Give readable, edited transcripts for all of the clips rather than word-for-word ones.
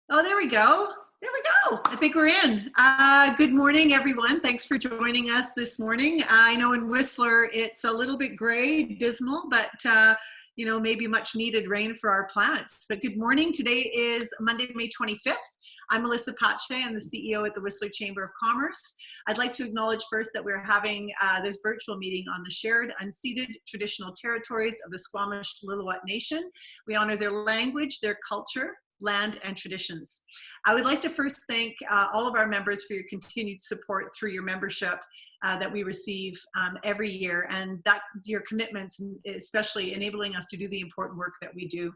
Oh, there we go. There we go. I think we're in. Good morning, everyone. Thanks for joining us this morning. I know in Whistler it's a little bit gray, dismal, but maybe much needed rain for our plants. But good morning. Today is Monday, May 25th. I'm Melissa Pache. I'm the CEO at the Whistler Chamber of Commerce. I'd like to acknowledge first that we're having this virtual meeting on the shared, unceded traditional territories of the Squamish-Lillooet Nation. We honor their language, their culture, land, and traditions. I would like to first thank all of our members for your continued support through your membership that we receive every year, and that your commitments, especially enabling us to do the important work that we do.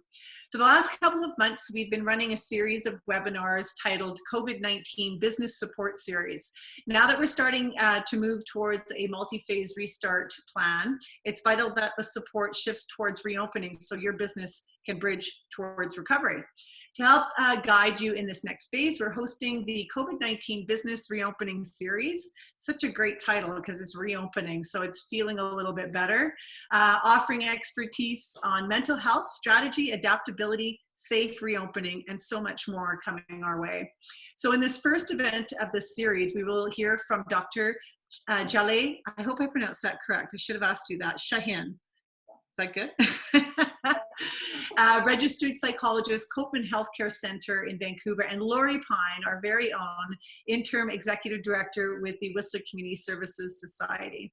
For the last couple of months, we've been running a series of webinars titled COVID-19 Business Support Series. Now that we're starting to move towards a multi-phase restart plan, it's vital that the support shifts towards reopening so your business can bridge towards recovery. To help guide you in this next phase, we're hosting the COVID-19 Business Reopening Series. Such a great title because it's reopening, so it's feeling a little bit better. Offering expertise on mental health, strategy, adaptability, safe reopening, and so much more coming our way. So in this first event of this series, we will hear from Dr. Jaleh, I hope I pronounced that correct. I should have asked you that, Shahin. Is that good? Registered psychologist, Copeman Healthcare Center in Vancouver, and Lori Pyne, our very own Interim Executive Director with the Whistler Community Services Society.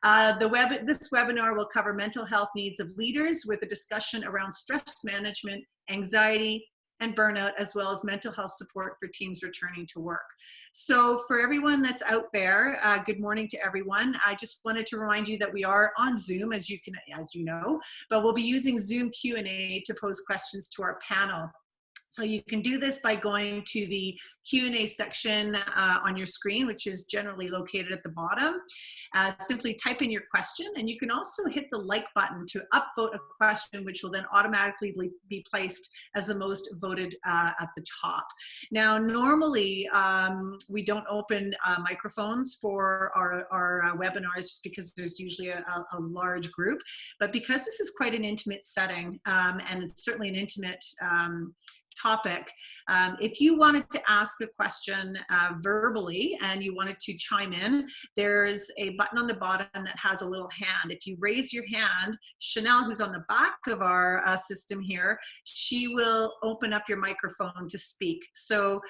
This webinar will cover mental health needs of leaders with a discussion around stress management, anxiety, and burnout, as well as mental health support for teams returning to work. So for everyone that's out there, good morning to everyone. I just wanted to remind you that we are on Zoom, as you know, but we'll be using Zoom Q&A to pose questions to our panel. So you can do this by going to the Q&A section on your screen, which is generally located at the bottom. Simply type in your question, and you can also hit the like button to upvote a question, which will then automatically be placed as the most voted at the top. Now, normally we don't open microphones for our webinars just because there's usually a large group, but because this is quite an intimate setting, and it's certainly an intimate topic. If you wanted to ask a question verbally and you wanted to chime in, there's a button on the bottom that has a little hand. If you raise your hand, Chanel, who's on the back of our system here, she will open up your microphone to speak. So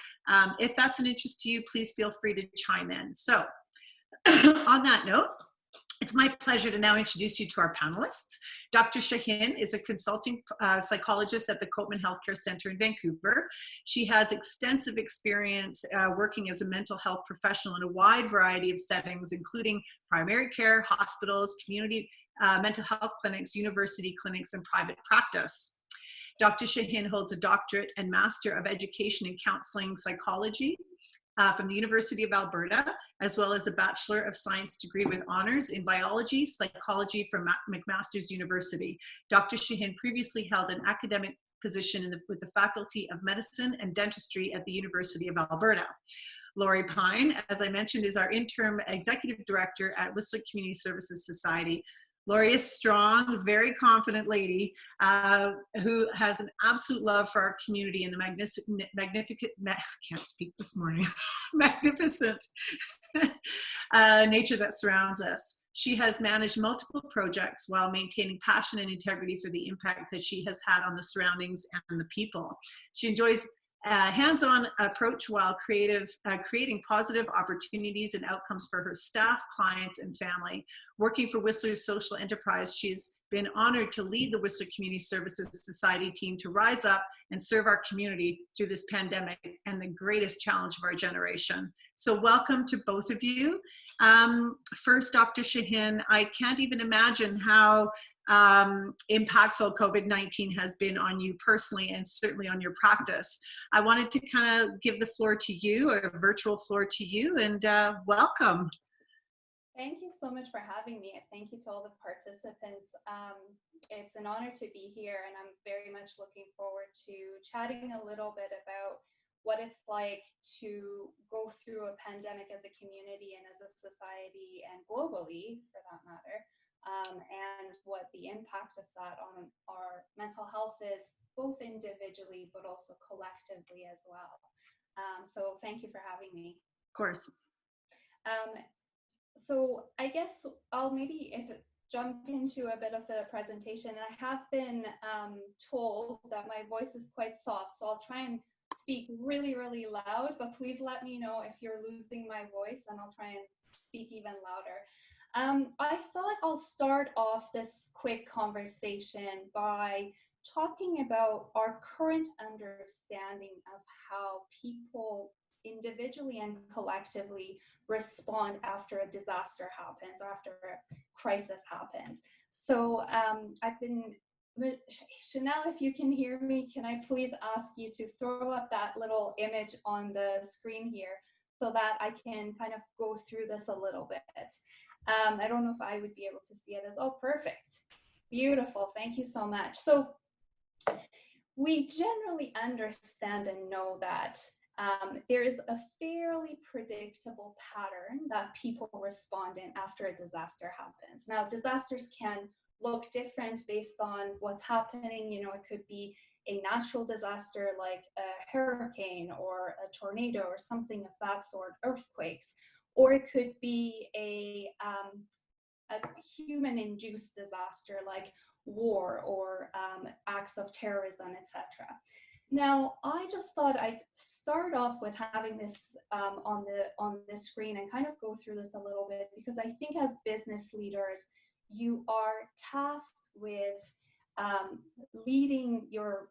if that's an interest to you, please feel free to chime in. So on that note, it's my pleasure to now introduce you to our panelists. Dr. Shahin is a consulting psychologist at the Copeman Healthcare Center in Vancouver. She has extensive experience working as a mental health professional in a wide variety of settings, including primary care, hospitals, community mental health clinics, university clinics, and private practice. Dr. Shahin holds a doctorate and Master of Education in Counseling Psychology from the University of Alberta, as well as a Bachelor of Science degree with honors in biology, psychology from McMaster's University. Dr. Shahin previously held an academic position with the Faculty of Medicine and Dentistry at the University of Alberta. Lori Pyne, as I mentioned, is our Interim Executive Director at Whistler Community Services Society. Lori is strong, very confident lady who has an absolute love for our community and the magnificent nature that surrounds us. She has managed multiple projects while maintaining passion and integrity for the impact that she has had on the surroundings and the people. She enjoys a hands-on approach while creating positive opportunities and outcomes for her staff, clients, and family. Working for Whistler's social enterprise, she's been honored to lead the Whistler Community Services Society team to rise up and serve our community through this pandemic and the greatest challenge of our generation. So welcome to both of you. First, Dr. Shahin, I can't even imagine how impactful COVID-19 has been on you personally and certainly on your practice. I wanted to kind of give the floor to you, or a virtual floor to you, and welcome. Thank you so much for having me. Thank you to all the participants. It's an honor to be here, and I'm very much looking forward to chatting a little bit about what it's like to go through a pandemic as a community and as a society and globally, for that matter. and what the impact of that on our mental health is, both individually but also collectively as well. So thank you for having me. Of course. So I guess I'll maybe jump into a bit of the presentation. And I have been told that my voice is quite soft, so I'll try and speak really, really loud, but please let me know if you're losing my voice and I'll try and speak even louder. I thought I'll start off this quick conversation by talking about our current understanding of how people individually and collectively respond after a disaster happens or after a crisis happens. So I've been, Chanel, if you can hear me, can I please ask you to throw up that little image on the screen here so that I can kind of go through this a little bit. I don't know if I would be able to see it as, oh, perfect. Beautiful, thank you so much. So we generally understand and know that there is a fairly predictable pattern that people respond in after a disaster happens. Now, disasters can look different based on what's happening. You know, it could be a natural disaster like a hurricane or a tornado or something of that sort, earthquakes, or it could be a human-induced disaster like war or acts of terrorism, etc. Now, I just thought I'd start off with having this on the screen and kind of go through this a little bit, because I think as business leaders, you are tasked with leading your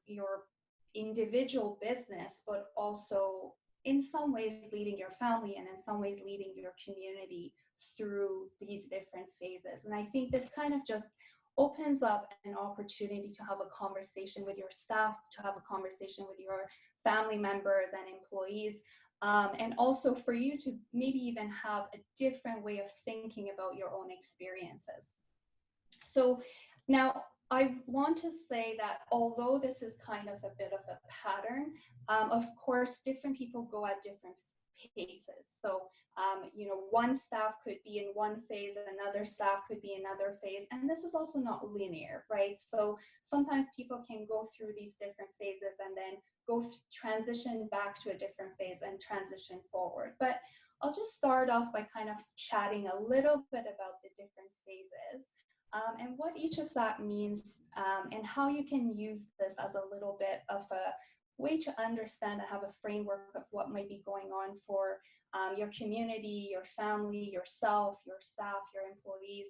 individual business, but also in some ways leading your family and in some ways leading your community through these different phases. And I think this kind of just opens up an opportunity to have a conversation with your staff, to have a conversation with your family members and employees, and also for you to maybe even have a different way of thinking about your own experiences. So now I want to say that although this is kind of a bit of a pattern, of course, different people go at different paces. So, you know, one staff could be in one phase and another staff could be in another phase. And this is also not linear, right? So sometimes people can go through these different phases and then transition back to a different phase and transition forward. But I'll just start off by kind of chatting a little bit about the different phases. And what each of that means, and how you can use this as a little bit of a way to understand and have a framework of what might be going on for your community, your family, yourself, your staff, your employees,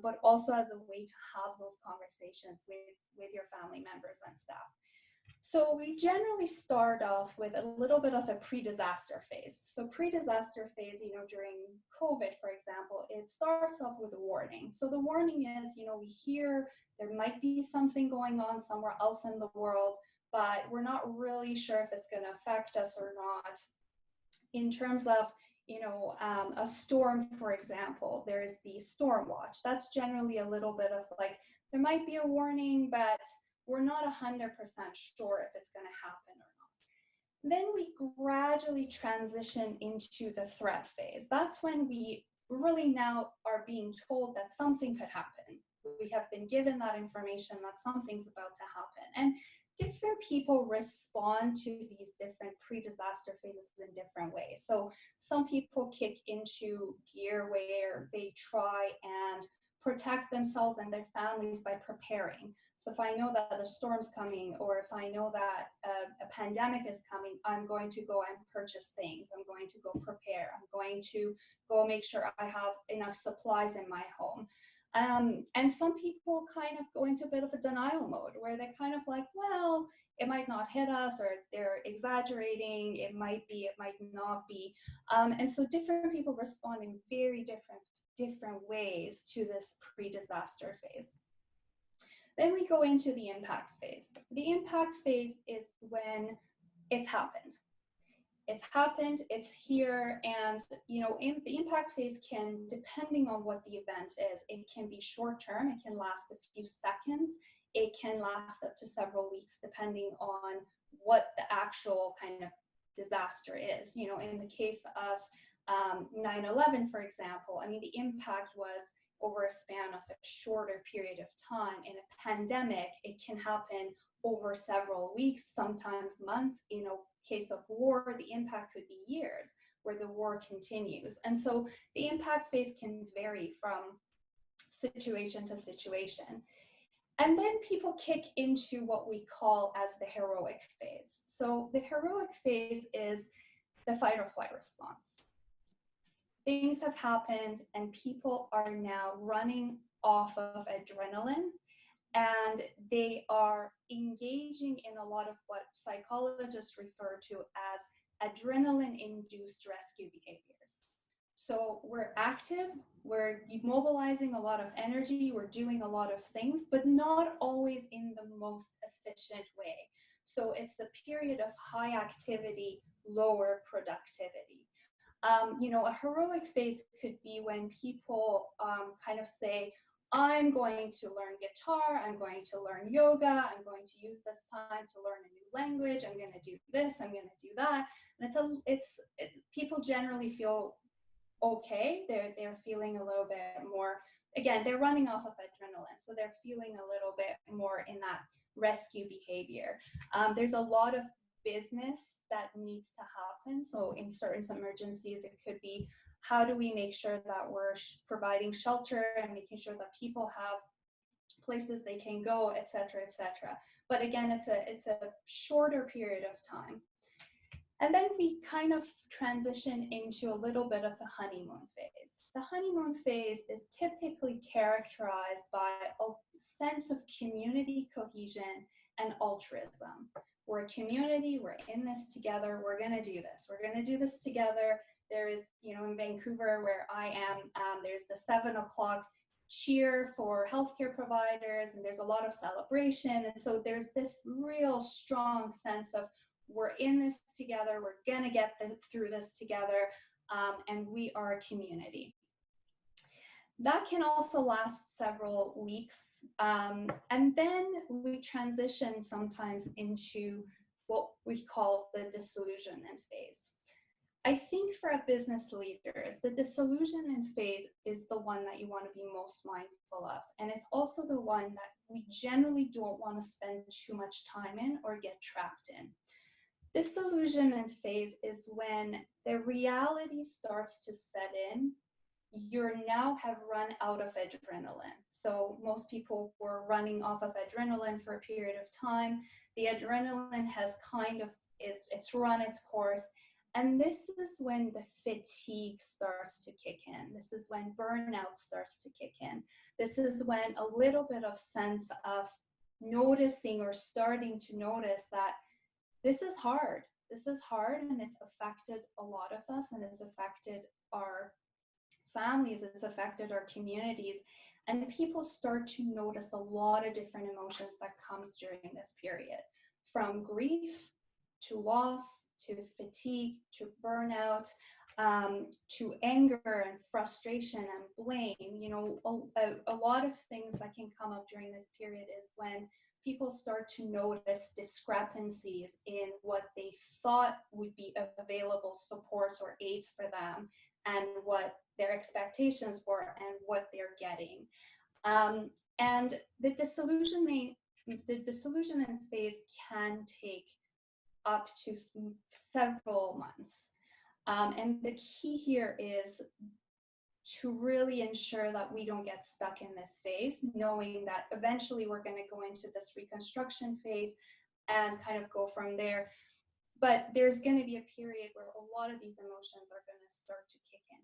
but also as a way to have those conversations with your family members and staff. So we generally start off with a little bit of a pre-disaster phase. So pre-disaster phase, you know, during COVID, for example, it starts off with a warning. So the warning is, you know, we hear there might be something going on somewhere else in the world, but we're not really sure if it's going to affect us or not. In terms of, you know, a storm, for example, there's the storm watch. That's generally a little bit of like, there might be a warning, but we're not 100% sure if it's going to happen or not. Then we gradually transition into the threat phase. That's when we really now are being told that something could happen. We have been given that information that something's about to happen. And different people respond to these different pre-disaster phases in different ways. So some people kick into gear where they try and protect themselves and their families by preparing. So if I know that the storm's coming, or if I know that a pandemic is coming, I'm going to go and purchase things. I'm going to go prepare. I'm going to go make sure I have enough supplies in my home. And some people kind of go into a bit of a denial mode where they're kind of like, well, it might not hit us, or they're exaggerating. It might be, it might not be. And so different people respond in very different ways to this pre-disaster phase. Then we go into the impact phase. The impact phase is when it's happened. It's happened, it's here, and you know, in the impact phase can, depending on what the event is, it can be short term, it can last a few seconds, it can last up to several weeks, depending on what the actual kind of disaster is. You know, in the case of 9/11, for example, I mean, the impact was over a span of a shorter period of time. In a pandemic, it can happen over several weeks, sometimes months. In a case of war, the impact could be years, where the war continues. And so the impact phase can vary from situation to situation. And then people kick into what we call as the heroic phase. So the heroic phase is the fight or flight response. Things have happened and people are now running off of adrenaline, and they are engaging in a lot of what psychologists refer to as adrenaline-induced rescue behaviors. So we're active, we're mobilizing a lot of energy, we're doing a lot of things, but not always in the most efficient way. So it's a period of high activity, lower productivity. A heroic phase could be when people kind of say, I'm going to learn guitar, I'm going to learn yoga, I'm going to use this time to learn a new language, I'm going to do this, I'm going to do that. And people generally feel okay. They're feeling a little bit more, again, they're running off of adrenaline, so they're feeling a little bit more in that rescue behavior. There's a lot of business that needs to happen. So in certain emergencies, it could be, how do we make sure that we're providing shelter and making sure that people have places they can go, et cetera, et cetera. But again, it's a shorter period of time. And then we kind of transition into a little bit of a honeymoon phase. The honeymoon phase is typically characterized by a sense of community cohesion and altruism. We're a community, we're in this together, we're gonna do this. We're gonna do this together. There is, in Vancouver where I am, there's the 7 o'clock cheer for healthcare providers, and there's a lot of celebration. And so there's this real strong sense of, we're in this together, we're gonna get through this together, and we are a community. That can also last several weeks, and then we transition sometimes into what we call the disillusionment phase. I think for business leaders, the disillusionment phase is the one that you want to be most mindful of. And it's also the one that we generally don't want to spend too much time in or get trapped in. Disillusionment phase is when the reality starts to set in. You now have run out of adrenaline. So most people were running off of adrenaline for a period of time. The adrenaline has it's run its course. And this is when the fatigue starts to kick in. This is when burnout starts to kick in. This is when a little bit of sense of noticing or starting to notice that this is hard. This is hard, and it's affected a lot of us, and it's affected our families, it's affected our communities. And people start to notice a lot of different emotions that comes during this period, from grief to loss, to fatigue, to burnout, to anger and frustration and blame. A lot of things that can come up during this period is when people start to notice discrepancies in what they thought would be available supports or aids for them, and what their expectations were and what they're getting. And the disillusionment phase can take up to several months. And the key here is to really ensure that we don't get stuck in this phase, knowing that eventually we're going to go into this reconstruction phase and kind of go from there. But there's going to be a period where a lot of these emotions are going to start to kick in.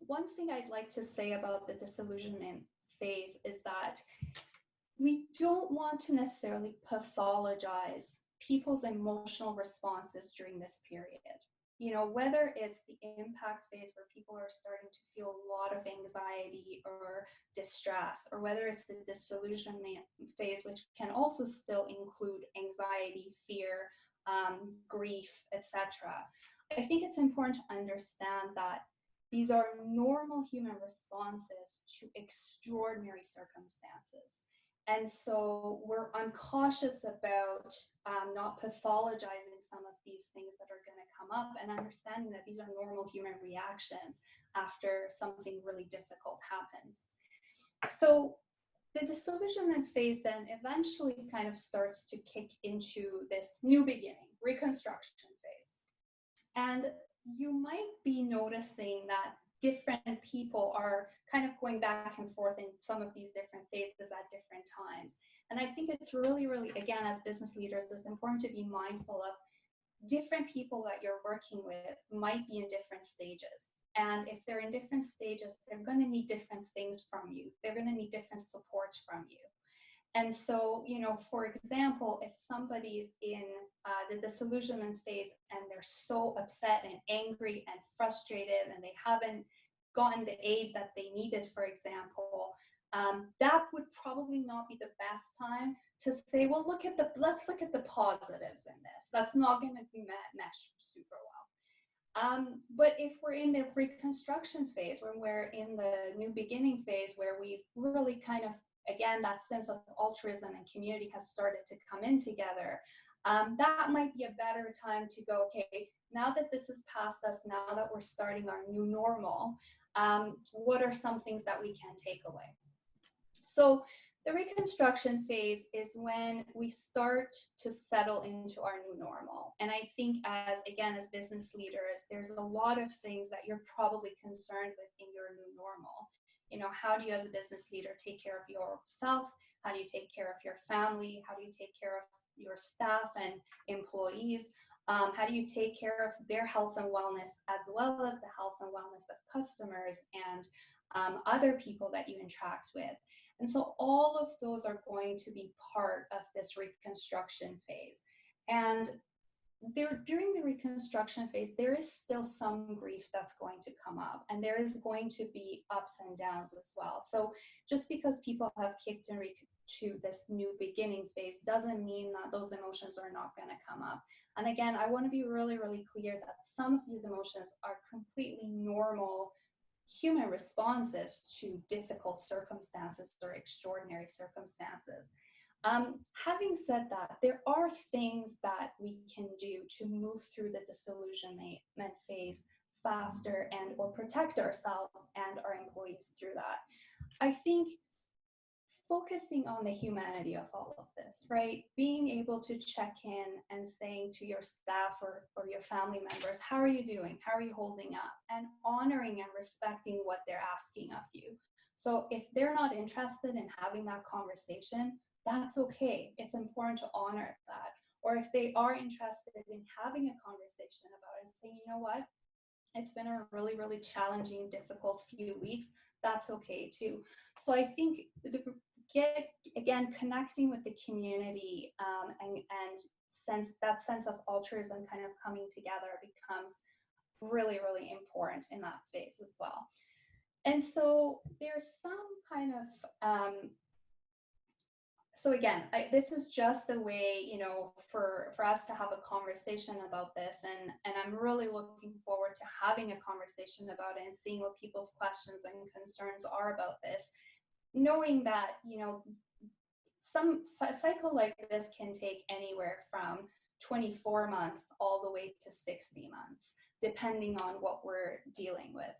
One thing I'd like to say about the disillusionment phase is that we don't want to necessarily pathologize people's emotional responses during this period. Whether it's the impact phase where people are starting to feel a lot of anxiety or distress, or whether it's the disillusionment phase, which can also still include anxiety, fear, grief, etc. I think it's important to understand that these are normal human responses to extraordinary circumstances. And so I'm cautious about not pathologizing some of these things that are going to come up, and understanding that these are normal human reactions after something really difficult happens. So the disillusionment phase then eventually kind of starts to kick into this new beginning, reconstruction phase. And you might be noticing that different people are kind of going back and forth in some of these different phases at different times. And I think it's really, really, again, as business leaders, it's important to be mindful of different people that you're working with might be in different stages. And if they're in different stages, they're going to need different things from you. They're going to need different supports from you. And so, you know, for example, if somebody's in the disillusionment phase and they're so upset and angry and frustrated and they haven't gotten the aid that they needed, for example, that would probably not be the best time to say, well, let's look at the positives in this. That's not going to mesh super well. But if we're in the reconstruction phase, when we're in the new beginning phase, where we've really kind of, again, that sense of altruism and community has started to come in together, that might be a better time to go, okay, now that this is past us, now that we're starting our new normal, what are some things that we can take away? So the reconstruction phase is when we start to settle into our new normal. And I think as business leaders, there's a lot of things that you're probably concerned with in your new normal. You know, how do you as a business leader take care of yourself? How do you take care of your family? How do you take care of your staff and employees? How do you take care of their health and wellness, as well as the health and wellness of customers and other people that you interact with? And so all of those are going to be part of this reconstruction phase. And during the reconstruction phase, there is still some grief that's going to come up, and there is going to be ups and downs as well. So just because people have kicked into this new beginning phase doesn't mean that those emotions are not going to come up. And again, I want to be really, really clear that some of these emotions are completely normal human responses to difficult circumstances or extraordinary circumstances. Having said that, there are things that we can do to move through the disillusionment phase faster and or protect ourselves and our employees through that. I think focusing on the humanity of all of this, right? Being able to check in and saying to your staff or your family members, how are you doing? How are you holding up? And honoring and respecting what they're asking of you. So if they're not interested in having that conversation, that's okay. It's important to honor that. Or if they are interested in having a conversation about it and saying, you know what, it's been a really, really challenging, difficult few weeks, that's okay too. So I think connecting with the community and that sense of altruism kind of coming together becomes really, really important in that phase as well. And so there's some kind of so again, this is just a way, you know, for us to have a conversation about this, and I'm really looking forward to having a conversation about it and seeing what people's questions and concerns are about this, knowing that, you know, some cycle like this can take anywhere from 24 months all the way to 60 months, depending on what we're dealing with.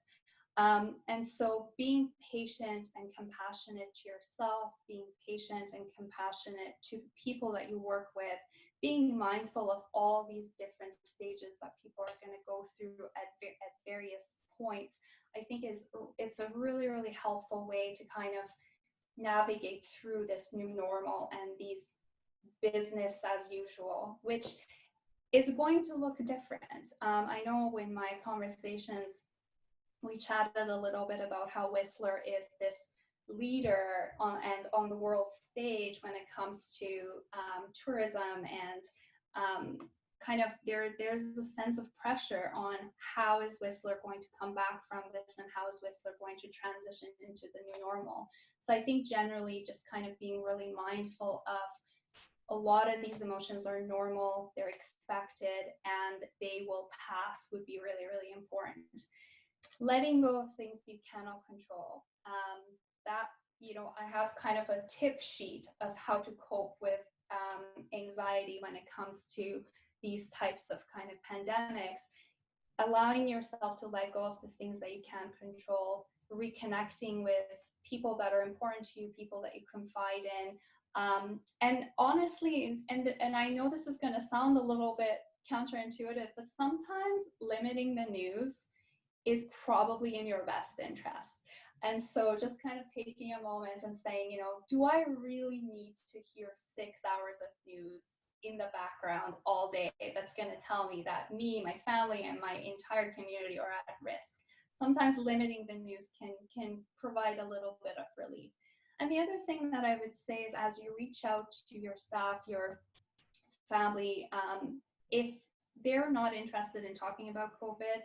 And so being patient and compassionate to yourself, being patient and compassionate to the people that you work with, being mindful of all these different stages that people are going to go through at various points, I think it's a really, really helpful way to kind of navigate through this new normal and these business as usual, which is going to look different. I know in my conversations, we chatted a little bit about how Whistler is this leader on the world stage when it comes to tourism, and kind of there's a sense of pressure on how is Whistler going to come back from this, and how is Whistler going to transition into the new normal. So I think generally just kind of being really mindful of a lot of these emotions are normal, they're expected, and they will pass would be really, really important. Letting go of things you cannot control. That you know, I have kind of a tip sheet of how to cope with anxiety when it comes to these types of kind of pandemics. Allowing yourself to let go of the things that you can't control, reconnecting with people that are important to you, people that you confide in. And honestly, and I know this is going to sound a little bit counterintuitive, but sometimes limiting the news is probably in your best interest. And so just kind of taking a moment and saying, you know, do I really need to hear 6 hours of news in the background all day that's going to tell me that me, my family, and my entire community are at risk? Sometimes limiting the news can provide a little bit of relief. And the other thing that I would say is, as you reach out to your staff, your family, if they're not interested in talking about COVID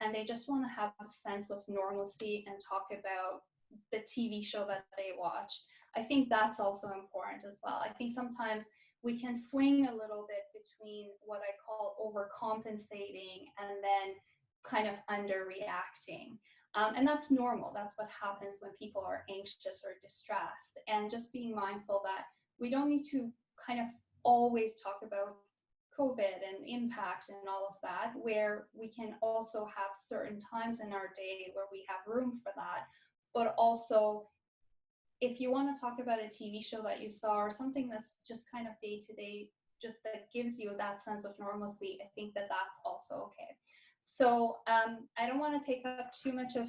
and they just want to have a sense of normalcy and talk about the TV show that they watched, I think that's also important as well. I think sometimes we can swing a little bit between what I call overcompensating and then kind of underreacting. And that's normal. That's what happens when people are anxious or distressed. And just being mindful that we don't need to kind of always talk about COVID and impact and all of that, where we can also have certain times in our day where we have room for that. But also, if you want to talk about a TV show that you saw or something that's just kind of day to day, just that gives you that sense of normalcy, I think that that's also okay. So I don't want to take up too much of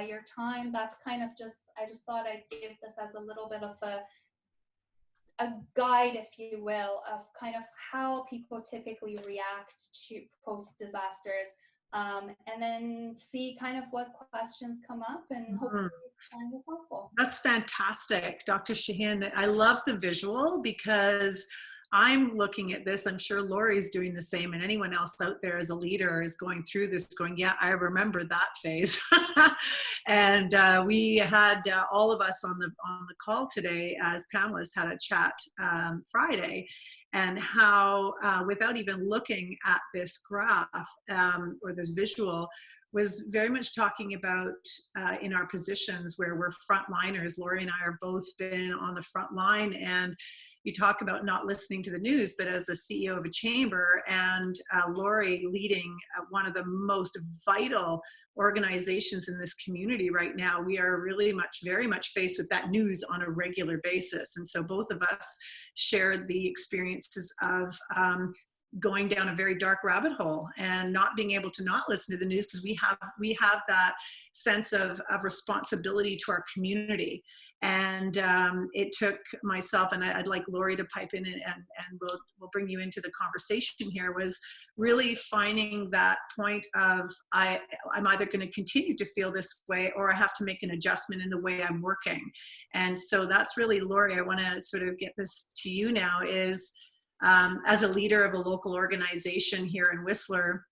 your time. That's kind of just, I just thought I'd give this as a little bit of a guide, if you will, of kind of how people typically react to post-disasters, and then see kind of what questions come up and hopefully find it helpful. That's fantastic, Dr. Shahin. I love the visual because I'm looking at this. I'm sure Lori's doing the same, and anyone else out there as a leader is going through this going, yeah, I remember that phase. And we had all of us on the call today as panelists had a chat Friday, and how without even looking at this graph or this visual, was very much talking about in our positions where we're frontliners. Lori and I are both been on the front line, and you talk about not listening to the news, but as a CEO of a chamber and Lori leading one of the most vital organizations in this community right now, we are really very much faced with that news on a regular basis. And so both of us shared the experiences of going down a very dark rabbit hole and not being able to not listen to the news, because we have that sense of responsibility to our community. And it took myself, and I'd like Lori to pipe in, and we'll bring you into the conversation here, was really finding that point of I'm either going to continue to feel this way or I have to make an adjustment in the way I'm working. And so that's really, Lori, I want to sort of get this to you now, is as a leader of a local organization here in Whistler,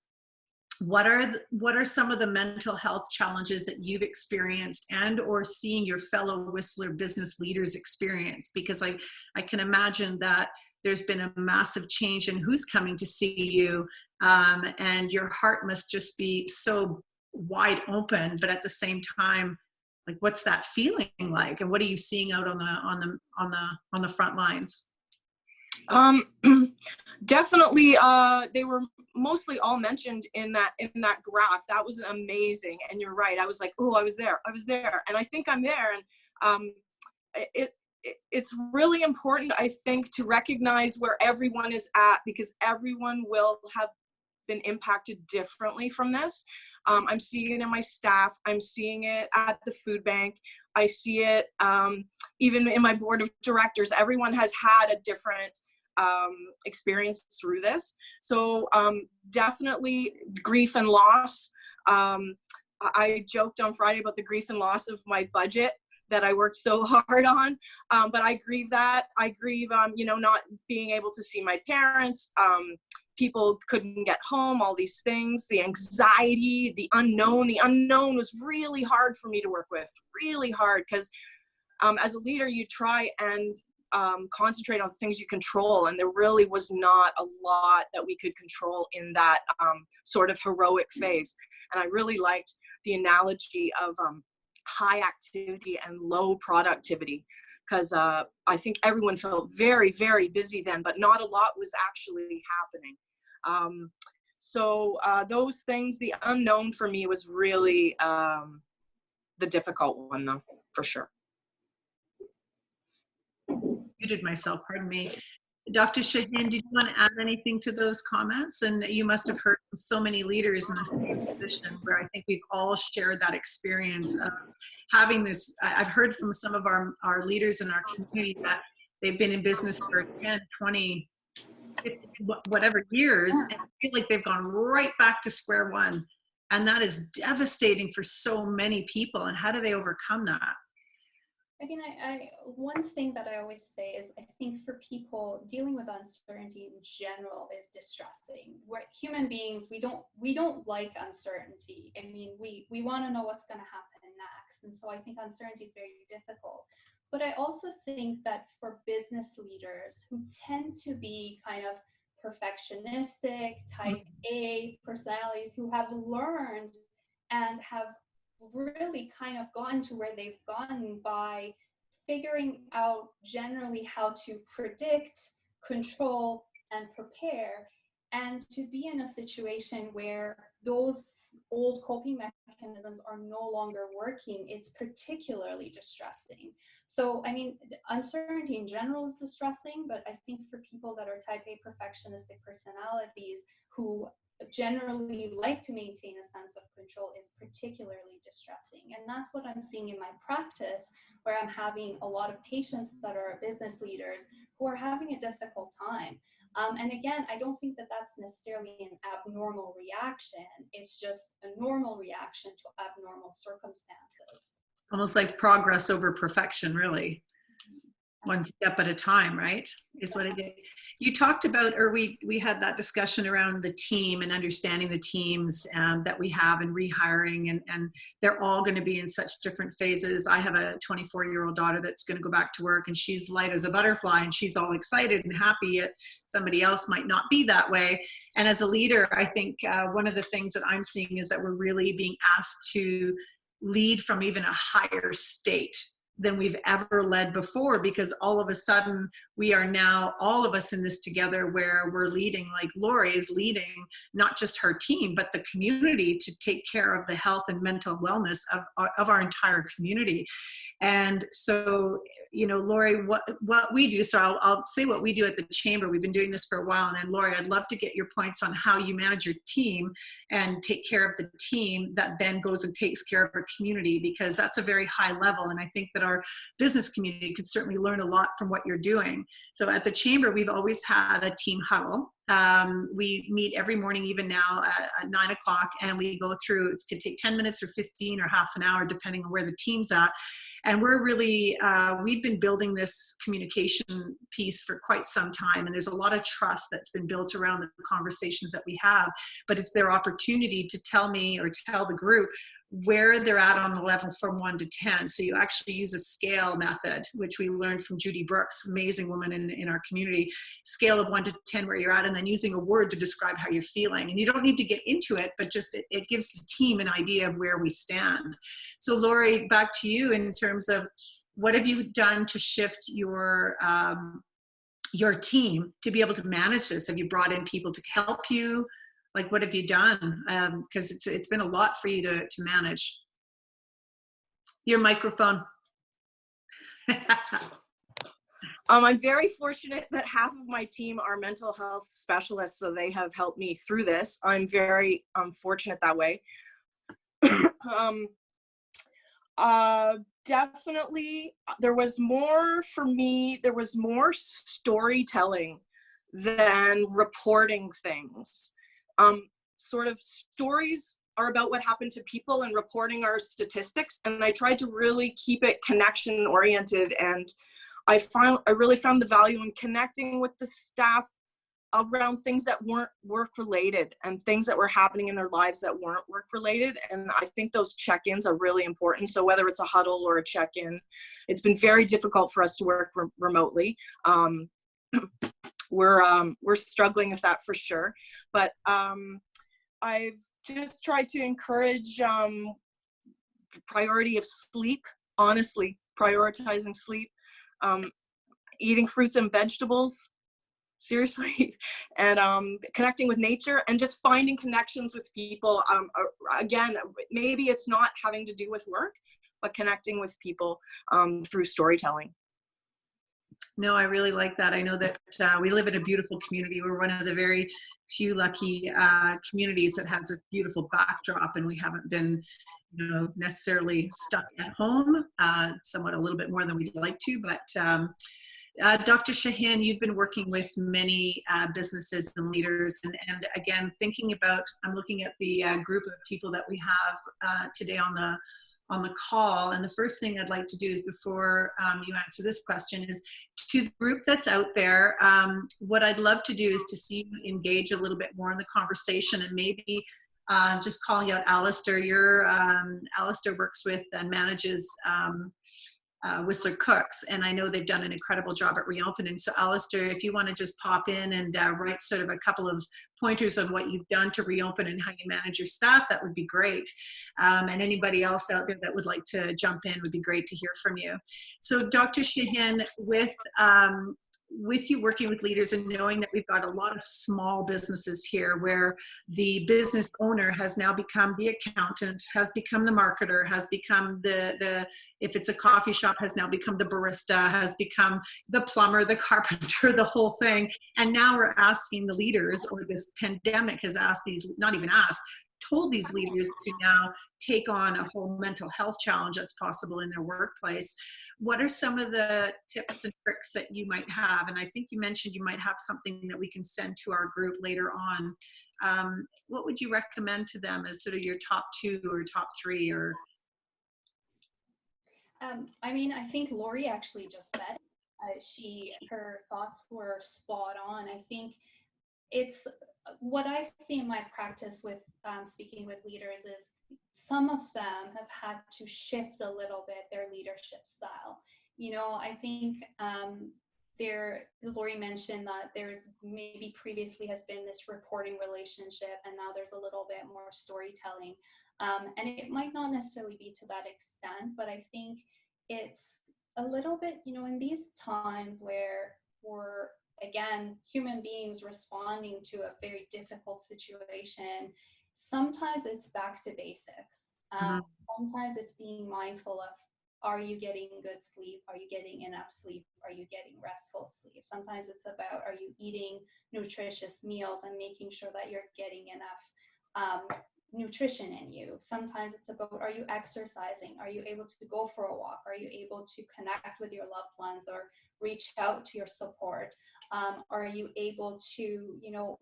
what are some of the mental health challenges that you've experienced and or seeing your fellow Whistler business leaders experience? Because I can imagine that there's been a massive change in who's coming to see you, and your heart must just be so wide open, but at the same time, like, what's that feeling like, and what are you seeing out on the front lines? Definitely, they were mostly all mentioned in that graph. That was amazing. And you're right. I was like, oh, I was there. And I think I'm there. And it's really important, I think, to recognize where everyone is at, because everyone will have been impacted differently from this. I'm seeing it in my staff. I'm seeing it at the food bank. I see it even in my board of directors. Everyone has had a different experience through this. So definitely grief and loss. I joked on Friday about the grief and loss of my budget that I worked so hard on, but I grieve that. I grieve, not being able to see my parents. People couldn't get home, all these things, the anxiety, the unknown. The unknown was really hard for me to work with, really hard, because as a leader, you try and concentrate on the things you control, and there really was not a lot that we could control in that sort of heroic phase. And I really liked the analogy of high activity and low productivity, because I think everyone felt very, very busy then, but not a lot was actually happening. So those things, the unknown for me was really the difficult one, though, for sure. Muted myself, pardon me. Dr. Shahin, did you want to add anything to those comments? And you must have heard from so many leaders in the same position where I think we've all shared that experience of having this. I've heard from some of our leaders in our community that they've been in business for 10, 20, 50, whatever years, and feel like they've gone right back to square one. And that is devastating for so many people. And how do they overcome that? I mean, one thing that I always say is I think for people, dealing with uncertainty in general is distressing. We're human beings, we don't like uncertainty. I mean, we want to know what's going to happen next. And so I think uncertainty is very difficult. But I also think that for business leaders who tend to be kind of perfectionistic, type A personalities, who have learned and have really kind of gotten to where they've gotten by figuring out generally how to predict, control, and prepare, and to be in a situation where those old coping mechanisms are no longer working, it's particularly distressing. So, I mean, uncertainty in general is distressing, but I think for people that are type A perfectionistic personalities who generally like to maintain a sense of control is particularly distressing. And that's what I'm seeing in my practice, where I'm having a lot of patients that are business leaders who are having a difficult time. And again, I don't think that that's necessarily an abnormal reaction. It's just a normal reaction to abnormal circumstances. Almost like progress over perfection, really. One step at a time, right? Is what it is. You talked about, or we had that discussion around the team and understanding the teams that we have and rehiring, and they're all going to be in such different phases. I have a 24-year-old daughter that's going to go back to work, and she's light as a butterfly, and she's all excited and happy, yet somebody else might not be that way. And as a leader, I think one of the things that I'm seeing is that we're really being asked to lead from even a higher state than we've ever led before, because all of a sudden we are now all of us in this together, where we're leading, like Lori is leading not just her team but the community to take care of the health and mental wellness of our entire community. And so, you know, Lori, what we do, so I'll say what we do at the Chamber. We've been doing this for a while, and then Lori, I'd love to get your points on how you manage your team and take care of the team that then goes and takes care of our community, because that's a very high level, and I think that our business community could certainly learn a lot from what you're doing. So at the Chamber, we've always had a team huddle. We meet every morning, even now at 9 o'clock, and we go through, it could take 10 minutes or 15 or half an hour, depending on where the team's at. And we're really, we've been building this communication piece for quite some time, and there's a lot of trust that's been built around the conversations that we have, but it's their opportunity to tell me or tell the group where they're at on the level from 1 to 10. So you actually use a scale method, which we learned from Judy Brooks, amazing woman in our community, scale of 1 to 10 where you're at, and then using a word to describe how you're feeling. And you don't need to get into it, but just it gives the team an idea of where we stand. So Lori, back to you in terms of what have you done to shift your team to be able to manage this? Have you brought in people to help you? Like, what have you done? Because it's been a lot for you to manage. Your microphone. I'm very fortunate that half of my team are mental health specialists, so they have helped me through this. I'm very fortunate that way. Definitely, there was more for me. There was more storytelling than reporting things. Sort of stories are about what happened to people, and reporting our statistics. And I tried to really keep it connection oriented. And I really found the value in connecting with the staff around things that weren't work related and things that were happening in their lives that weren't work related. And I think those check-ins are really important. So whether it's a huddle or a check-in, it's been very difficult for us to work remotely. We're struggling with that for sure. But I've just tried to encourage priority of sleep, honestly, prioritizing sleep, eating fruits and vegetables, seriously, and connecting with nature, and just finding connections with people. Again, maybe it's not having to do with work, but connecting with people through storytelling. No, I really like that. I know that we live in a beautiful community. We're one of the very few lucky communities that has this beautiful backdrop, and we haven't been, you know, necessarily stuck at home, somewhat a little bit more than we'd like to. But Dr. Shahin, you've been working with many businesses and leaders, and again, thinking about, I'm looking at the group of people that we have today on the call, and the first thing I'd like to do is, before you answer this question, is to the group that's out there, what I'd love to do is to see you engage a little bit more in the conversation, and maybe just calling out Alistair. Alistair works with and manages Whistler Cooks, and I know they've done an incredible job at reopening. So Alistair, if you want to just pop in and write sort of a couple of pointers on what you've done to reopen and how you manage your staff, that would be great. And anybody else out there that would like to jump in, would be great to hear from you. So Dr. Shahin, with you working with leaders and knowing that we've got a lot of small businesses here where the business owner has now become the accountant, has become the marketer, has become the if it's a coffee shop, has now become the barista, has become the plumber, the carpenter, the whole thing. And now we're asking the leaders, or this pandemic has asked these, not even asked, told these leaders to now take on a whole mental health challenge that's possible in their workplace. What are some of the tips and tricks that you might have? And I think you mentioned you might have something that we can send to our group later on. What would you recommend to them as sort of your top 2 or top 3? Or I mean, I think Lori actually just said her thoughts were spot on. I think it's what I see in my practice with speaking with leaders is some of them have had to shift a little bit their leadership style. You know, I think Lori mentioned that there's maybe previously has been this reporting relationship, and now there's a little bit more storytelling. And it might not necessarily be to that extent, but I think it's a little bit, you know, in these times where we're, again, human beings responding to a very difficult situation, sometimes it's back to basics. Sometimes it's being mindful of, are you getting good sleep? Are you getting enough sleep? Are you getting restful sleep? Sometimes it's about, are you eating nutritious meals and making sure that you're getting enough nutrition in you? Sometimes it's about, are you exercising? Are you able to go for a walk? Are you able to connect with your loved ones or reach out to your support? Are you able to, you know,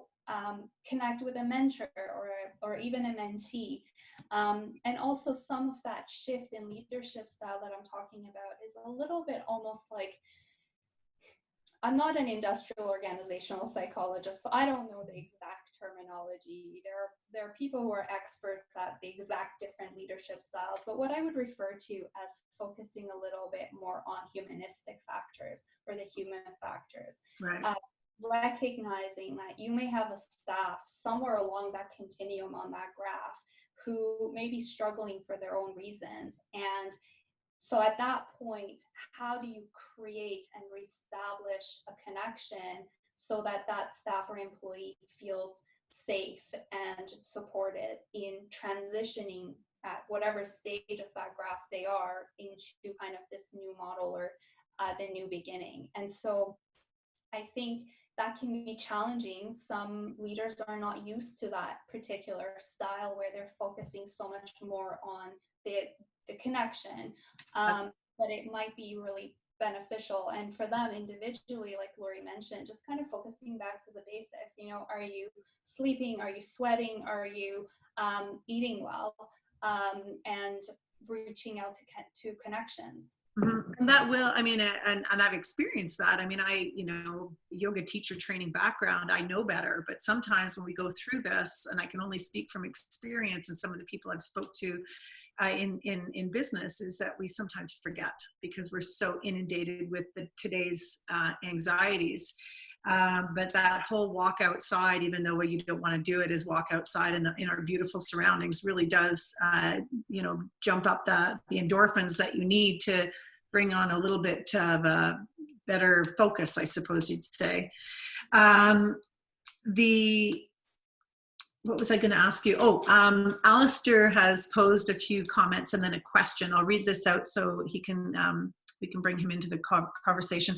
connect with a mentor or even a mentee? And also some of that shift in leadership style that I'm talking about is a little bit almost like, I'm not an industrial organizational psychologist, so I don't know the exact terminology. There are people who are experts at the exact different leadership styles, but what I would refer to as focusing a little bit more on humanistic factors, or the human factors. right. Recognizing that you may have a staff somewhere along that continuum on that graph who may be struggling for their own reasons. And so at that point, how do you create and reestablish a connection so that that staff or employee feels safe and supported in transitioning at whatever stage of that graph they are into kind of this new model or the new beginning? And so I think that can be challenging. Some leaders are not used to that particular style where they're focusing so much more on the connection, but it might be really beneficial. And for them individually, like Lori mentioned, just kind of focusing back to the basics. You know, are you sleeping? Are you sweating? Are you eating well? And reaching out to connections. Mm-hmm. And that will, I mean, and I've experienced that. I mean, you know, yoga teacher training background, I know better, but sometimes when we go through this, and I can only speak from experience and some of the people I've spoke to in business, is that we sometimes forget because we're so inundated with today's anxieties. But that whole walk outside, even though you don't want to do it, is walk outside in our beautiful surroundings, really does, jump up the endorphins that you need to bring on a little bit of a better focus, I suppose you'd say. What was I going to ask you? Alistair has posed a few comments and then a question. I'll read this out so he can, we can bring him into the conversation.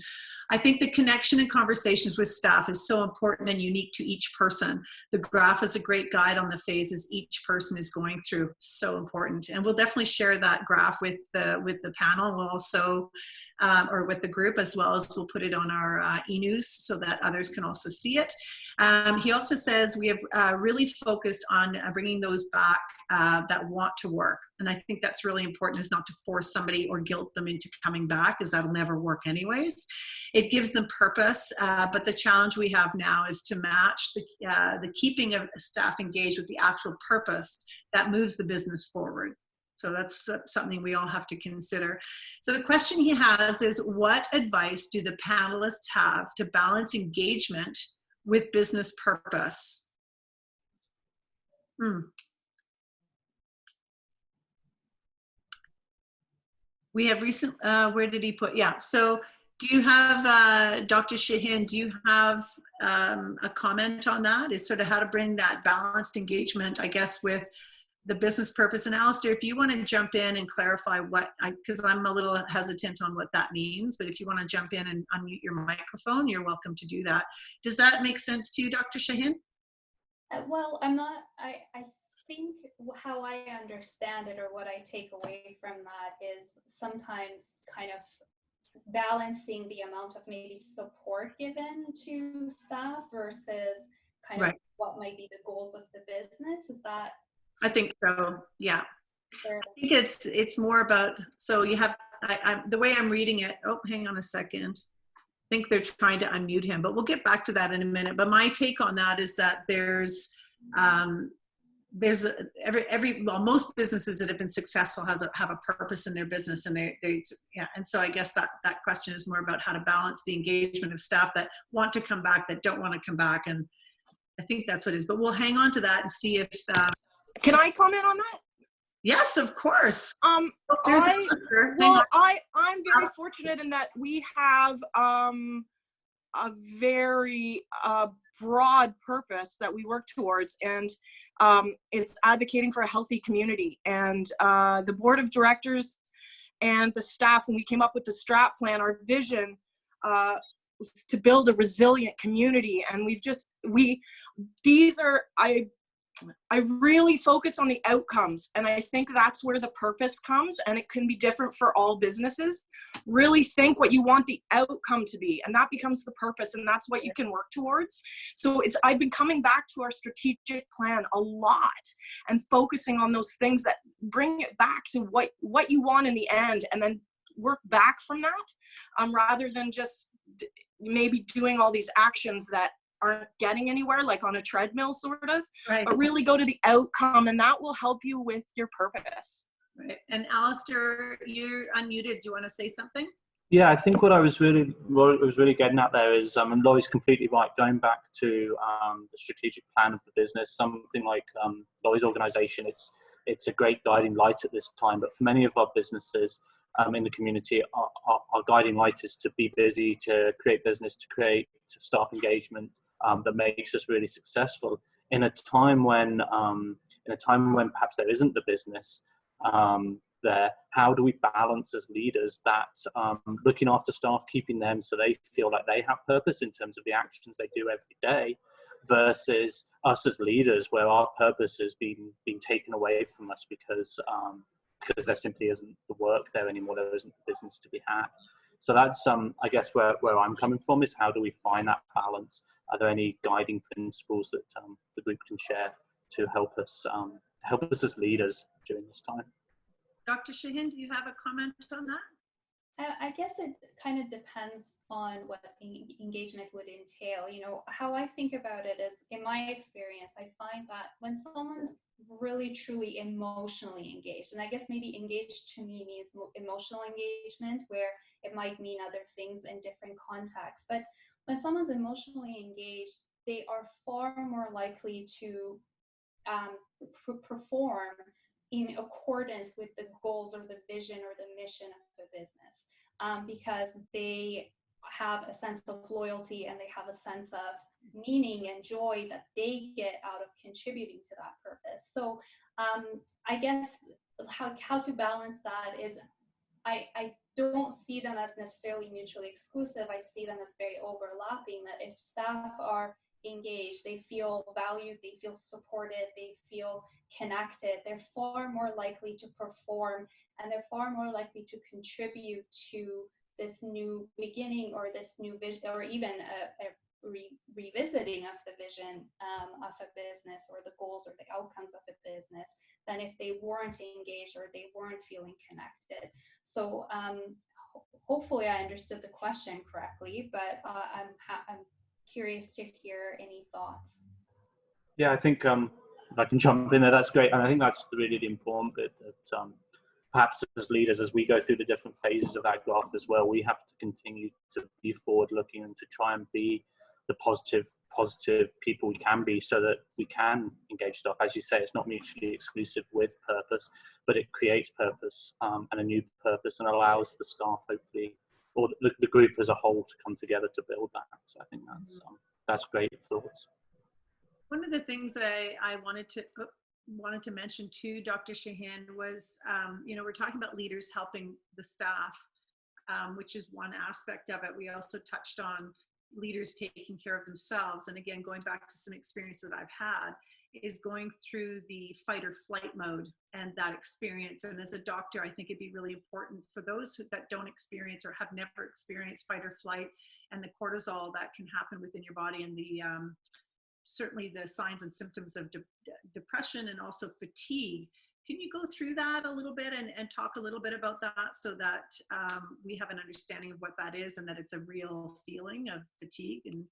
I think the connection and conversations with staff is so important and unique to each person. The graph is a great guide on the phases each person is going through. So important. And we'll definitely share that graph with the panel. We'll also, or with the group, as well as we'll put it on our e-news so that others can also see it. He also says we have really focused on bringing those back that want to work. And I think that's really important, is not to force somebody or guilt them into coming back, because that'll never work anyways. It gives them purpose, but the challenge we have now is to match the keeping of staff engaged with the actual purpose that moves the business forward. So that's something we all have to consider. So the question he has is, what advice do the panelists have to balance engagement with business purpose? We have recent, where did he put? Yeah, so do you have, Dr. Shahin, do you have a comment on that? Is sort of how to bring that balanced engagement, I guess, with the business purpose? And Alistair, if you want to jump in and clarify because I'm a little hesitant on what that means, but if you want to jump in and unmute your microphone, you're welcome to do that. Does that make sense to you, Dr. Shahin? Well, I'm not, I think how I understand it, or what I take away from that, is sometimes kind of balancing the amount of maybe support given to staff versus kind of what might be the goals of the business. Is that? I think so, yeah. Sure. I think it's more about, so you have, the way I'm reading it, oh, hang on a second. I think they're trying to unmute him, but we'll get back to that in a minute. But my take on that is that most businesses that have been successful have a purpose in their business, and and so I guess that question is more about how to balance the engagement of staff that want to come back, that don't want to come back, and I think that's what it is. But we'll hang on to that and see if. Can I comment on that? Yes, of course. I'm very fortunate in that we have a very broad purpose that we work towards, and it's advocating for a healthy community. And the board of directors and the staff, when we came up with the strat plan, our vision was to build a resilient community. And I really focus on the outcomes, and I think that's where the purpose comes, and it can be different for all businesses. Really think what you want the outcome to be, and that becomes the purpose, and that's what you can work towards. So I've been coming back to our strategic plan a lot and focusing on those things that bring it back to what you want in the end, and then work back from that, rather than just maybe doing all these actions that aren't getting anywhere, like on a treadmill sort of, but really go to the outcome, and that will help you with your purpose. Right. And Alistair, you're unmuted. Do you want to say something? Yeah, I think what I was really getting at there is, and Laurie's completely right, going back to the strategic plan of the business, something like Laurie's organization, it's a great guiding light at this time, but for many of our businesses in the community, our guiding light is to be busy, to create business, to create staff engagement that makes us really successful. In a time when perhaps there isn't the business there, how do we balance as leaders that looking after staff, keeping them so they feel like they have purpose in terms of the actions they do every day, versus us as leaders where our purpose has been taken away from us because there simply isn't the work there anymore, there isn't the business to be had. So that's I guess where I'm coming from, is how do we find that balance? Are there any guiding principles that the group can share to help us as leaders during this time? Dr. Shahin, do you have a comment on that? I guess it kind of depends on what engagement would entail. You know, how I think about it is, in my experience, I find that when someone's really truly emotionally engaged, and I guess maybe engaged to me means emotional engagement, where it might mean other things in different contexts, but when someone's emotionally engaged, they are far more likely to perform in accordance with the goals or the vision or the mission of the business, because they have a sense of loyalty and they have a sense of meaning and joy that they get out of contributing to that purpose. So I guess how to balance that is, I don't see them as necessarily mutually exclusive. I see them as very overlapping, that if staff are engaged, they feel valued, they feel supported, they feel connected, they're far more likely to perform, and they're far more likely to contribute to this new beginning or this new vision, or even a revisiting of the vision of a business or the goals or the outcomes of a business, than if they weren't engaged or they weren't feeling connected. So hopefully I understood the question correctly, but I'm curious to hear any thoughts. Yeah, I think if I can jump in there, that's great. And I think that's really the important bit, that perhaps as leaders, as we go through the different phases of that graph as well, we have to continue to be forward looking and to try and be the positive people we can be, so that we can engage staff. As you say, it's not mutually exclusive with purpose, but it creates purpose and a new purpose, and allows the staff, hopefully, or the group as a whole, to come together to build that. So I think that's great thoughts. One of the things I wanted to mention too, Dr. Shahin, was we're talking about leaders helping the staff, which is one aspect of it. We also touched on leaders taking care of themselves, and again, going back to some experience that I've had, is going through the fight or flight mode and that experience. And as a doctor, I think it'd be really important for those that don't experience or have never experienced fight or flight, and the cortisol that can happen within your body, and the certainly the signs and symptoms of depression and also fatigue. Can you go through that a little bit and talk a little bit about that, so that we have an understanding of what that is, and that it's a real feeling of fatigue, and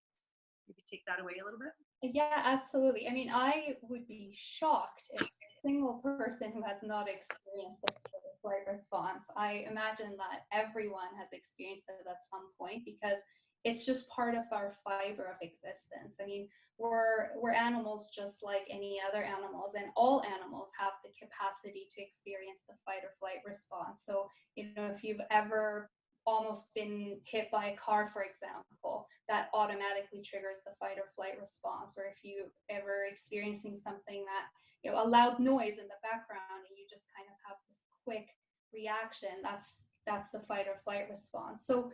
maybe take that away a little bit? Yeah, absolutely. I mean, I would be shocked if a single person who has not experienced the flight response. I imagine that everyone has experienced it at some point, because it's just part of our fiber of existence. I mean, we're animals just like any other animals, and all animals have the capacity to experience the fight or flight response. So, if you've ever almost been hit by a car, for example, that automatically triggers the fight or flight response. Or if you ever experiencing something that, a loud noise in the background, and you just kind of have this quick reaction, that's the fight or flight response. So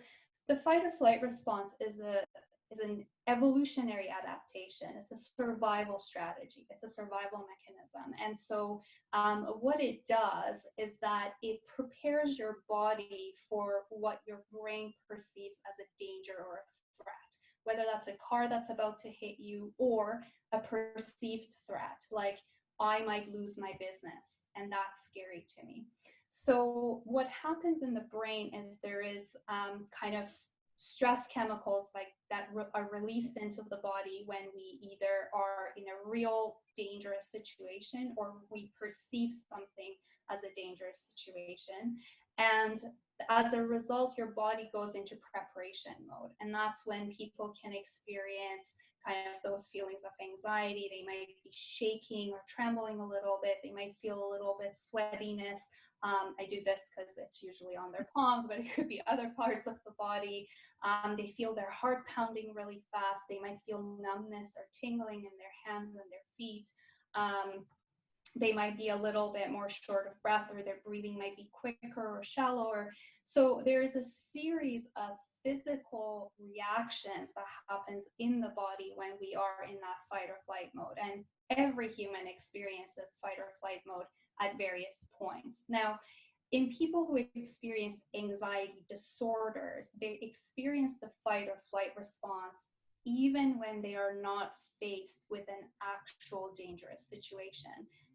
the fight or flight response is an evolutionary adaptation. It's a survival strategy. It's a survival mechanism. And so what it does is that it prepares your body for what your brain perceives as a danger or a threat, whether that's a car that's about to hit you, or a perceived threat, like I might lose my business, and that's scary to me. So what happens in the brain is there is kind of stress chemicals like that are released into the body when we either are in a real dangerous situation, or we perceive something as a dangerous situation. And as a result, your body goes into preparation mode. And that's when people can experience kind of those feelings of anxiety. They might be shaking or trembling a little bit. They might feel a little bit sweatiness. I do this because it's usually on their palms, but it could be other parts of the body. They feel their heart pounding really fast. They might feel numbness or tingling in their hands and their feet. They might be a little bit more short of breath, or their breathing might be quicker or shallower. So there's a series of physical reactions that happens in the body when we are in that fight or flight mode. And every human experiences fight or flight mode at various points. Now, in people who experience anxiety disorders, they experience the fight or flight response even when they are not faced with an actual dangerous situation,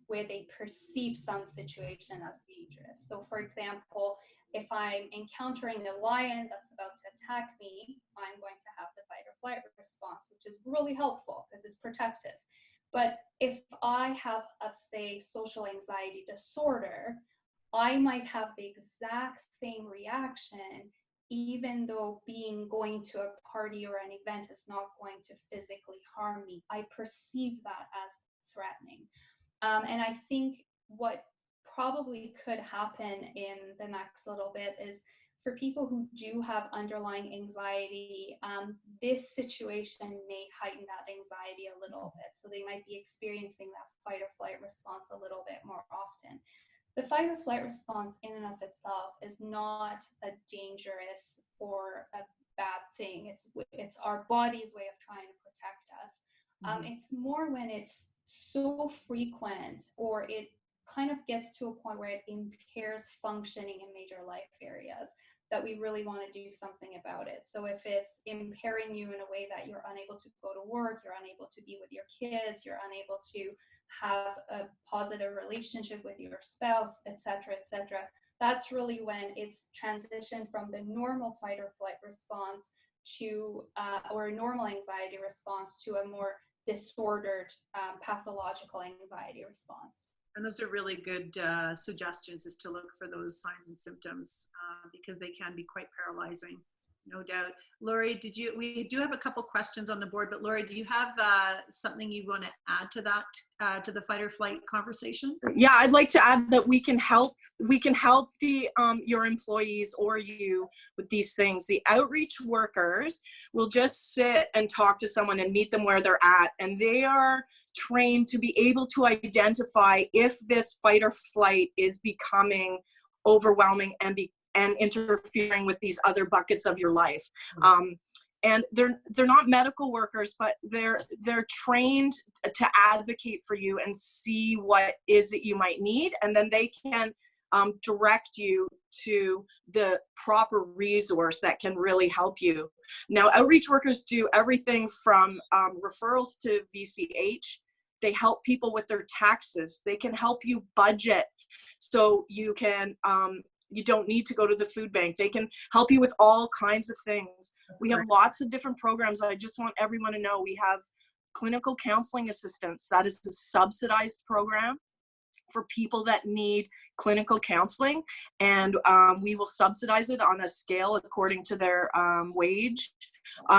where they perceive some situation as dangerous. So for example, if I'm encountering a lion that's about to attack me, I'm going to have the fight or flight response, which is really helpful because it's protective. But if I have say, social anxiety disorder, I might have the exact same reaction even though going to a party or an event is not going to physically harm me, I perceive that as threatening. And I think what probably could happen in the next little bit is for people who do have underlying anxiety, this situation may heighten that anxiety a little bit. So they might be experiencing that fight or flight response a little bit more often. The fight or flight response in and of itself is not a dangerous or a bad thing. It's our body's way of trying to protect us. It's more when it's so frequent or it kind of gets to a point where it impairs functioning in major life areas that we really want to do something about it. So if it's impairing you in a way that you're unable to go to work, you're unable to be with your kids, you're unable to have a positive relationship with your spouse, etc., that's really when it's transitioned from the normal fight or flight response to, or a normal anxiety response to a more disordered pathological anxiety response. And those are really good suggestions, is to look for those signs and symptoms because they can be quite paralyzing, no doubt. Lori, we do have a couple questions on the board, but Lori, do you have something you want to add to that, to the fight or flight conversation? Yeah, I'd like to add that we can help the your employees or you with these things. The outreach workers will just sit and talk to someone and meet them where they're at, and they are trained to be able to identify if this fight or flight is becoming overwhelming and interfering with these other buckets of your life. And they're not medical workers, but they're trained to advocate for you and see what is it you might need, and then they can direct you to the proper resource that can really help you. Now, outreach workers do everything from referrals to VCH. They help people with their taxes. They can help you budget so you can you don't need to go to the food bank. They can help you with all kinds of things. We have lots of different programs. I just want everyone to know we have clinical counseling assistance. That is a subsidized program for people that need clinical counseling, and we will subsidize it on a scale according to their wage.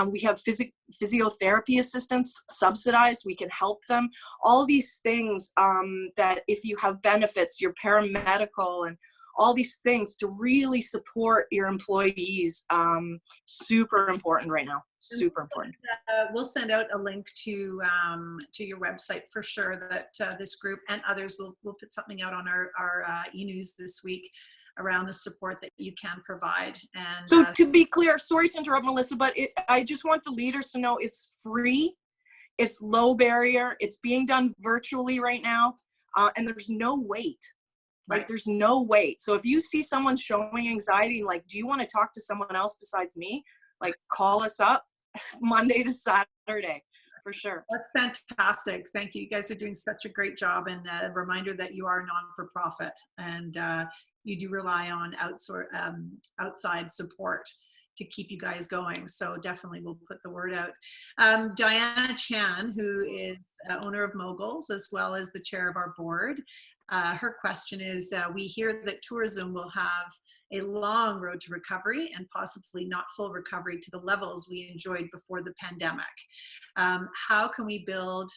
We have physiotherapy assistance subsidized. We can help them. All these things that if you have benefits, your paramedical and all these things to really support your employees, super important right now, super important. We'll send out a link to your website for sure, that this group and others will put something out on our e-news this week around the support that you can provide. And so to be clear, sorry to interrupt, Melissa, but I just want the leaders to know it's free, it's low barrier, it's being done virtually right now, and there's no wait. Like there's no wait. So if you see someone showing anxiety, like, do you want to talk to someone else besides me? Like, call us up Monday to Saturday for sure. That's fantastic. Thank you. You guys are doing such a great job, and a reminder that you are non-for-profit and you do rely on outside support to keep you guys going. So definitely we'll put the word out. Diana Chan, who is owner of Moguls as well as the chair of our board, her question is, we hear that tourism will have a long road to recovery and possibly not full recovery to the levels we enjoyed before the pandemic. How can we build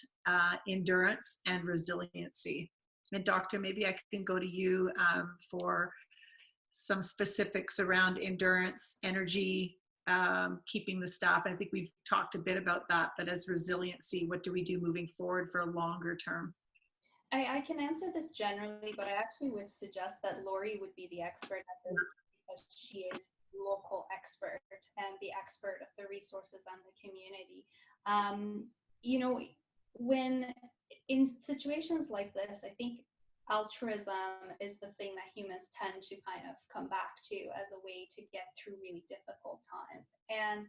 endurance and resiliency? And Doctor, maybe I can go to you for some specifics around endurance, energy, keeping the staff. I think we've talked a bit about that, but as resiliency, what do we do moving forward for a longer term? I can answer this generally, but I actually would suggest that Lori would be the expert at this because she is the local expert and the expert of the resources and the community. You know, when in situations like this, I think altruism is the thing that humans tend to kind of come back to as a way to get through really difficult times. And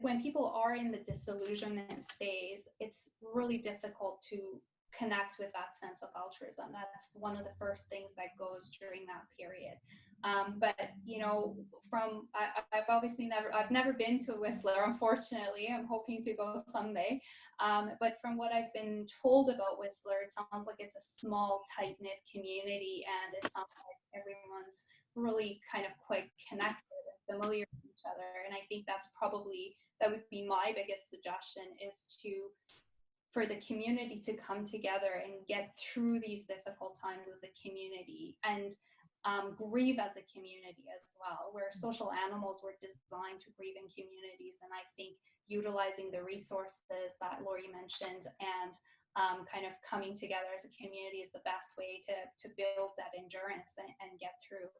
when people are in the disillusionment phase, it's really difficult to connect with that sense of altruism. That's one of the first things that goes during that period. But you know, I've never been to Whistler, unfortunately. I'm hoping to go someday. But from what I've been told about Whistler, it sounds like it's a small, tight-knit community, and it sounds like everyone's really kind of quite connected. familiar with each other. And I think that would be my biggest suggestion, is for the community to come together and get through these difficult times as a community, and grieve as a community as well. We're social animals, we're designed to grieve in communities, and I think utilizing the resources that Lori mentioned and kind of coming together as a community is the best way to build that endurance and get through.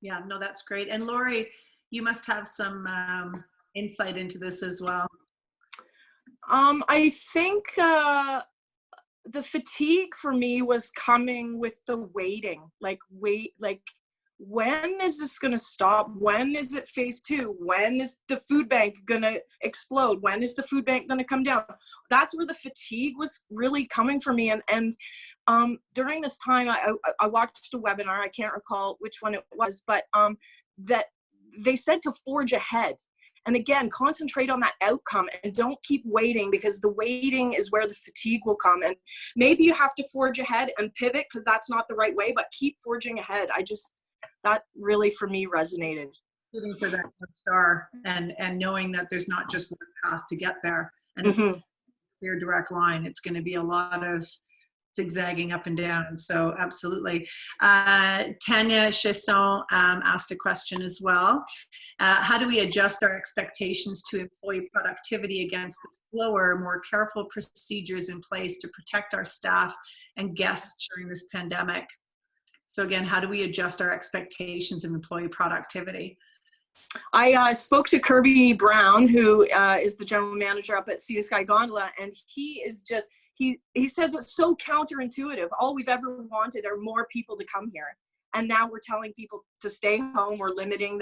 Yeah, no, that's great. And Lori, you must have some insight into this as well. I think the fatigue for me was coming with the waiting, like when is this going to stop? When is it phase 2? When is the food bank going to explode? When is the food bank going to come down? That's where the fatigue was really coming for me. And during this time, I watched a webinar. I can't recall which one it was, but that they said to forge ahead. And again, concentrate on that outcome and don't keep waiting, because the waiting is where the fatigue will come. And maybe you have to forge ahead and pivot because that's not the right way, but keep forging ahead. That really for me resonated. Shooting for that North Star and knowing that there's not just one path to get there, and it's a clear direct line. It's going to be a lot of zigzagging up and down. So absolutely. Tanya Chesson asked a question as well. How do we adjust our expectations to employee productivity against the slower, more careful procedures in place to protect our staff and guests during this pandemic? So again, how do we adjust our expectations of employee productivity? I spoke to Kirby Brown, who is the general manager up at Sea to Sky Gondola, and he is just, he says it's so counterintuitive. All we've ever wanted are more people to come here. And now we're telling people to stay home. We're limiting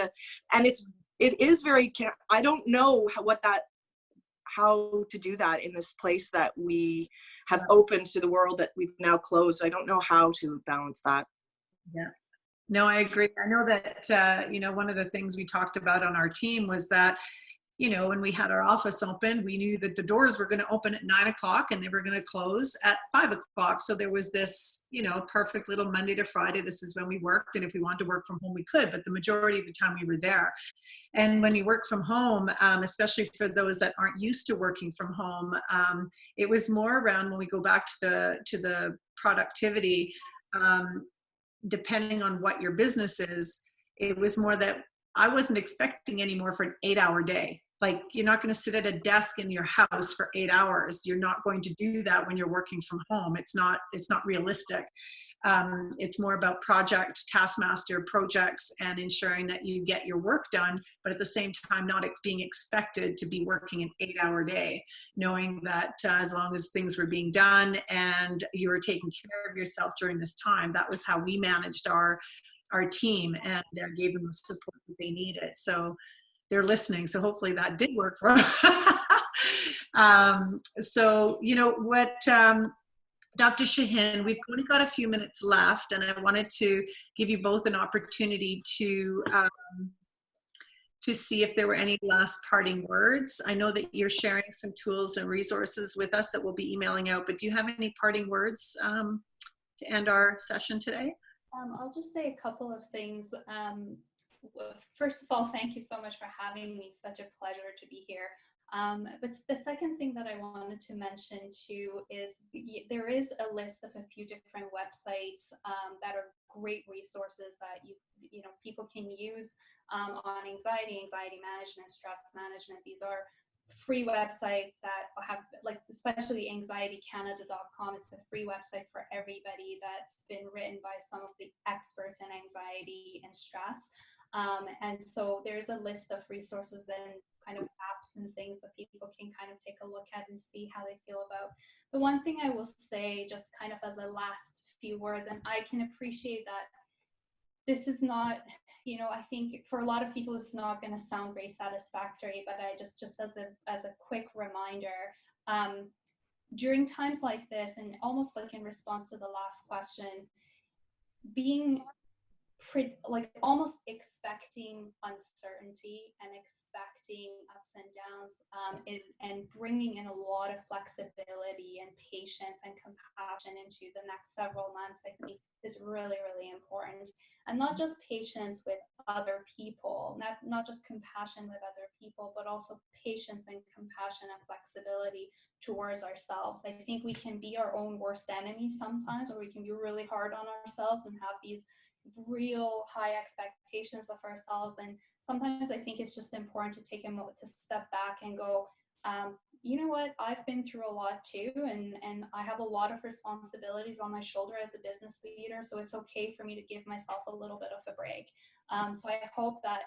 and it is very, I don't know how to do that in this place that we have opened to the world that we've now closed. I don't know how to balance that. Yeah. No, I agree. I know that, one of the things we talked about on our team was that, when we had our office open, we knew that the doors were going to open at 9 o'clock and they were going to close at 5 o'clock. So there was this, perfect little Monday to Friday. This is when we worked. And if we wanted to work from home, we could, but the majority of the time we were there. And when you work from home, especially for those that aren't used to working from home, it was more around when we go back to the productivity, depending on what your business is, it was more that I wasn't expecting any more for an 8-hour day. Like, you're not going to sit at a desk in your house for 8 hours. You're not going to do that when you're working from home. It's not realistic. It's more about project, taskmaster projects, and ensuring that you get your work done, but at the same time, not being expected to be working an 8-hour day, knowing that as long as things were being done and you were taking care of yourself during this time, that was how we managed our team and gave them the support that they needed. So they're listening. So hopefully that did work for them. So, Dr. Shahin, we've only got a few minutes left, and I wanted to give you both an opportunity to see if there were any last parting words. I know that you're sharing some tools and resources with us that we'll be emailing out, but do you have any parting words to end our session today? I'll just say a couple of things. First of all, thank you so much for having me. Such a pleasure to be here. But the second thing that I wanted to mention too is there is a list of a few different websites that are great resources that people can use on anxiety management, stress management. These are free websites that have, like, especially anxietycanada.com. It's a free website for everybody that's been written by some of the experts in anxiety and stress. And so there's a list of resources and kind of apps and things that people can kind of take a look at and see how they feel about. The one thing I will say, just kind of as a last few words, and I can appreciate that this is not, I think for a lot of people it's not going to sound very satisfactory, but I just as a quick reminder, during times like this, and almost like in response to the last question, being like almost expecting uncertainty and expecting ups and downs, and bringing in a lot of flexibility and patience and compassion into the next several months, I think is really, really important. And not just patience with other people, not just compassion with other people, but also patience and compassion and flexibility towards ourselves. I think we can be our own worst enemy sometimes, or we can be really hard on ourselves and have these real high expectations of ourselves. And sometimes I think it's just important to take a moment to step back and go, you know what, I've been through a lot too, and I have a lot of responsibilities on my shoulder as a business leader, so it's okay for me to give myself a little bit of a break. So I hope that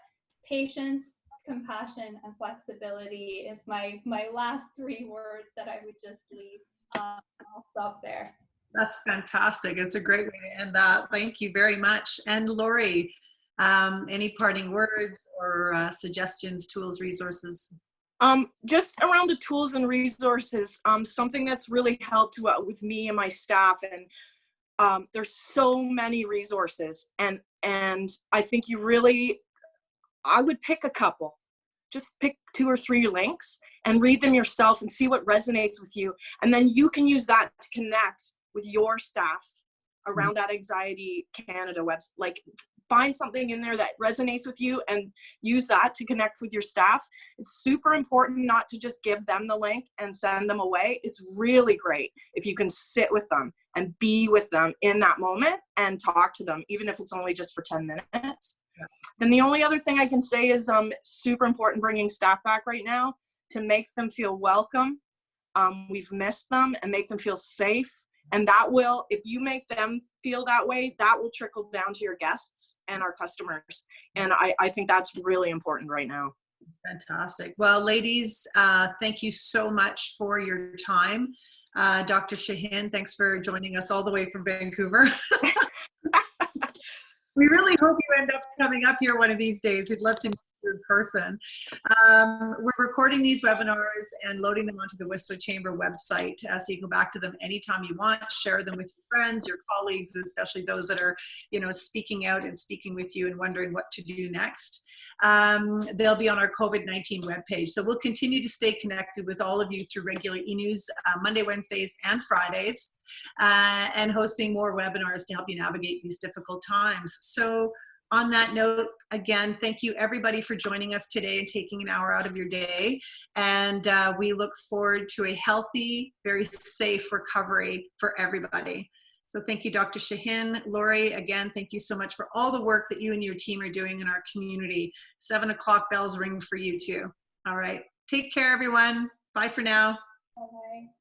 patience, compassion, and flexibility is my last 3 words that I would just leave. I'll stop there. That's fantastic. It's a great way to end that. Thank you very much. And Lori, any parting words or suggestions, tools, resources? Just around the tools and resources, something that's really helped with me and my staff, and there's so many resources, and I think I would pick a couple. Just pick 2 or 3 links and read them yourself and see what resonates with you. And then you can use that to connect with your staff around that Anxiety Canada website. Like, find something in there that resonates with you and use that to connect with your staff. It's super important not to just give them the link and send them away. It's really great if you can sit with them and be with them in that moment and talk to them, even if it's only just for 10 minutes. And the only other thing I can say is super important bringing staff back right now to make them feel welcome. We've missed them, and make them feel safe. And that will, if you make them feel that way, that will trickle down to your guests and our customers. And I think that's really important right now. Fantastic. Well, ladies, thank you so much for your time. Dr. Shahin, thanks for joining us all the way from Vancouver. We really hope you end up coming up here one of these days. We'd love to meet you in person. We're recording these webinars and loading them onto the Whistler Chamber website, so you can go back to them anytime you want. Share them with your friends, your colleagues, especially those that are, speaking out and speaking with you and wondering what to do next. They'll be on our COVID-19 webpage. So we'll continue to stay connected with all of you through regular e-news Monday, Wednesdays, and Fridays, and hosting more webinars to help you navigate these difficult times. So on that note, again, thank you everybody for joining us today and taking an hour out of your day. And we look forward to a healthy, very safe recovery for everybody. So thank you, Dr. Shahin. Lori, again, thank you so much for all the work that you and your team are doing in our community. 7 o'clock bells ring for you too. All right. Take care, everyone. Bye for now. Bye.